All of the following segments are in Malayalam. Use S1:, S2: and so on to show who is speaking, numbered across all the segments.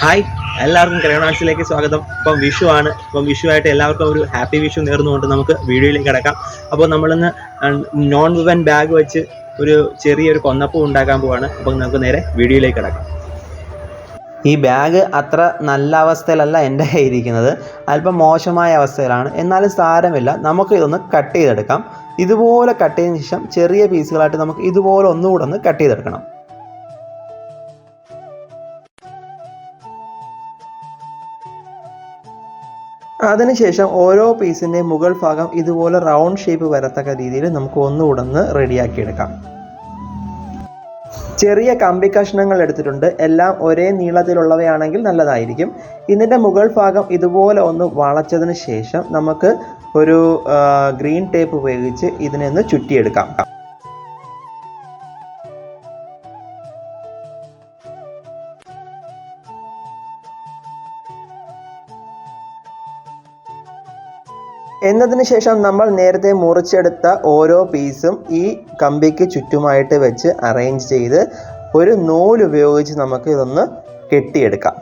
S1: ഹായ്, എല്ലാവർക്കും ക്രയോൺ സ്വാഗതം. ഇപ്പം വിഷു ആണ്. ഇപ്പം വിഷുവായിട്ട് എല്ലാവർക്കും ഒരു ഹാപ്പി വിഷു നേർന്നുകൊണ്ട് നമുക്ക് വീഡിയോയിലേക്ക് കിടക്കാം. അപ്പോൾ നമ്മളിന്ന് നോൺ വുവൻ ബാഗ് വെച്ച് ഒരു ചെറിയൊരു കൊന്നപ്പൂ ഉണ്ടാക്കാൻ പോവാണ്. അപ്പം നമുക്ക് നേരെ വീഡിയോയിലേക്ക് കിടക്കാം. ഈ ബാഗ് അത്ര നല്ല അവസ്ഥയിലല്ല എൻ്റെ കയ്യിരിക്കുന്നത്, അല്പം മോശമായ അവസ്ഥയിലാണ്. എന്നാലും സാരമില്ല, നമുക്ക് ഇതൊന്ന് കട്ട് ചെയ്തെടുക്കാം. ഇതുപോലെ കട്ട് ചെയ്തതിന് ശേഷം ചെറിയ പീസുകളായിട്ട് നമുക്ക് ഇതുപോലെ ഒന്നുകൂടെ ഒന്ന് കട്ട് ചെയ്തെടുക്കണം. അതിനുശേഷം ഓരോ പീസിൻ്റെ മുകൾ ഭാഗം ഇതുപോലെ റൗണ്ട് ഷേപ്പ് വരത്തക്ക രീതിയിൽ നമുക്ക് ഒന്നുകൂടെ ഒന്ന് റെഡിയാക്കിയെടുക്കാം. ചെറിയ കമ്പി കഷ്ണങ്ങൾ എടുത്തിട്ടുണ്ട്. എല്ലാം ഒരേ നീളത്തിലുള്ളവയാണെങ്കിൽ നല്ലതായിരിക്കും. ഇതിൻ്റെ മുകൾ ഭാഗം ഇതുപോലെ ഒന്ന് വളച്ചതിന് ശേഷം നമുക്ക് ഒരു ഗ്രീൻ ടേപ്പ് ഉപയോഗിച്ച് ഇതിനെ ഒന്ന് ചുറ്റിയെടുക്കാം. എന്നതിന് ശേഷം നമ്മൾ നേരത്തെ മുറിച്ചെടുത്ത ഓരോ പീസും ഈ കമ്പിക്ക് ചുറ്റുമായിട്ട് വെച്ച് അറേഞ്ച് ചെയ്ത് ഒരു നൂല് ഉപയോഗിച്ച് നമുക്ക് ഇതൊന്ന് കെട്ടിയെടുക്കാം.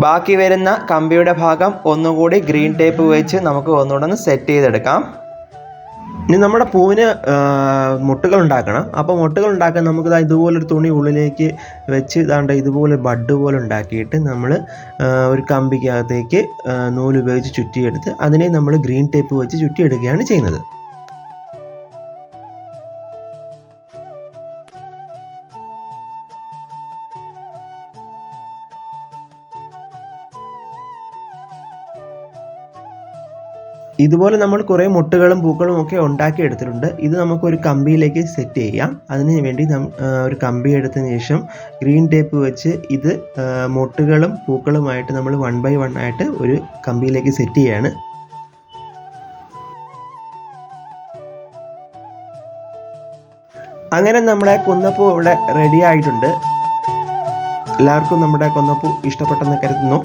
S1: ബാക്കി വരുന്ന കമ്പിയുടെ ഭാഗം ഒന്നുകൂടി ഗ്രീൻ ടേപ്പ് വെച്ച് നമുക്ക് ഒന്നുകൂടെ ഒന്ന് സെറ്റ് ചെയ്തെടുക്കാം. ഇനി നമ്മുടെ പൂവിന് മുട്ടുകൾ ഉണ്ടാക്കണം. അപ്പോൾ മുട്ടുകൾ ഉണ്ടാക്കാൻ നമുക്ക് ഇതുപോലൊരു തുണി ഉള്ളിലേക്ക് വെച്ച് ഇതുപോലെ ബഡ് പോലെ ഉണ്ടാക്കിയിട്ട് നമ്മൾ ഒരു കമ്പിക്കകത്തേക്ക് നൂലുപയോഗിച്ച് ചുറ്റിയെടുത്ത് അതിനെ നമ്മൾ ഗ്രീൻ ടേപ്പ് വെച്ച് ചുറ്റിയെടുക്കുകയാണ് ചെയ്യുന്നത്. ഇതുപോലെ നമ്മൾ കുറേ മുട്ടുകളും പൂക്കളും ഒക്കെ ഉണ്ടാക്കി എടുത്തിട്ടുണ്ട്. ഇത് നമുക്കൊരു കമ്പിയിലേക്ക് സെറ്റ് ചെയ്യാം. അതിന് വേണ്ടി ഒരു കമ്പി എടുത്തതിന് ശേഷം ഗ്രീൻ ടേപ്പ് വെച്ച് ഇത് മുട്ടുകളും പൂക്കളുമായിട്ട് നമ്മൾ 1 by 1 ആയിട്ട് ഒരു കമ്പിയിലേക്ക് സെറ്റ് ചെയ്യാണ്. അങ്ങനെ നമ്മുടെ കൊന്നപ്പൂ ഇവിടെ റെഡി ആയിട്ടുണ്ട്. എല്ലാവർക്കും നമ്മുടെ കൊന്നപ്പൂ ഇഷ്ടപ്പെട്ടെന്ന് കരുതുന്നു.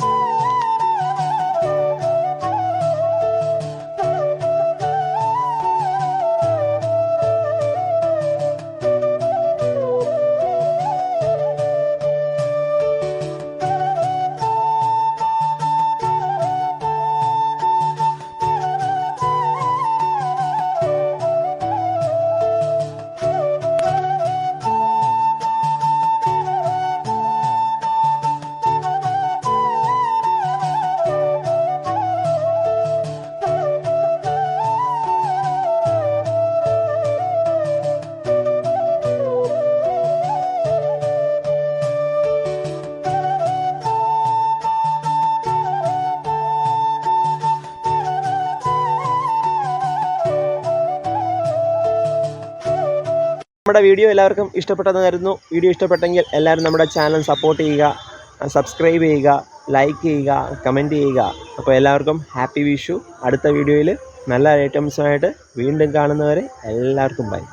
S1: നമ്മുടെ വീഡിയോ എല്ലാവർക്കും ഇഷ്ടപ്പെട്ടെന്ന് കരുതുന്നു. വീഡിയോ ഇഷ്ടപ്പെട്ടെങ്കിൽ എല്ലാവരും നമ്മുടെ ചാനൽ സപ്പോർട്ട് ചെയ്യുക, സബ്സ്ക്രൈബ് ചെയ്യുക, ലൈക്ക് ചെയ്യുക, കമൻറ്റ് ചെയ്യുക. അപ്പോൾ എല്ലാവർക്കും ഹാപ്പി വിഷു. അടുത്ത വീഡിയോയിൽ നല്ല ഐറ്റംസുമായിട്ട് വീണ്ടും കാണുന്നവരെ എല്ലാവർക്കും ബൈ.